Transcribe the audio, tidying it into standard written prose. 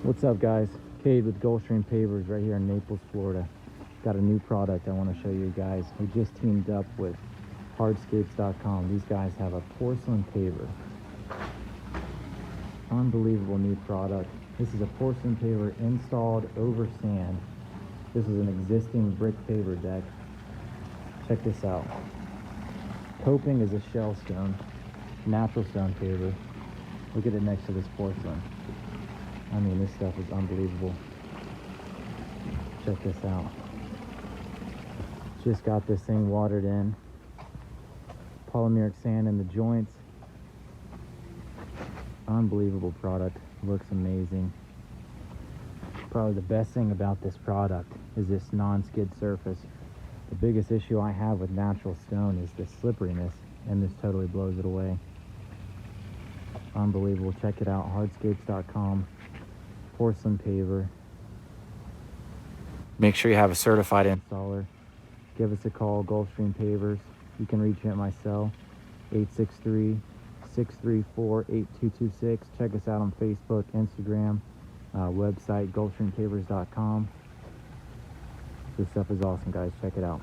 What's up, guys? Cade with Gulfstream Pavers right here in Naples, Florida. Got a new product I want to show you guys. We just teamed up with Hardscape.com. These guys have a porcelain paver. Unbelievable new product. This is a porcelain paver installed over sand. This is an existing brick paver deck. Check this out. Coping is a Shellstone, natural stone paver. Look at it next to this porcelain. I mean, this stuff is unbelievable. Check this out. Just got this thing watered in. Polymeric sand in the joints. Unbelievable product. Looks amazing. Probably the best thing about this product is this non-skid surface. The biggest issue I have with natural stone is the slipperiness, and this totally blows it away. Unbelievable. Check it out. Hardscapes.com. Porcelain paver. Make sure you have a certified installer. Give us a call, Gulfstream Pavers. You can reach me at my cell, 863-634-8226. Check us out on Facebook, Instagram, website, gulfstreampavers.com. This stuff is awesome, guys. Check it out.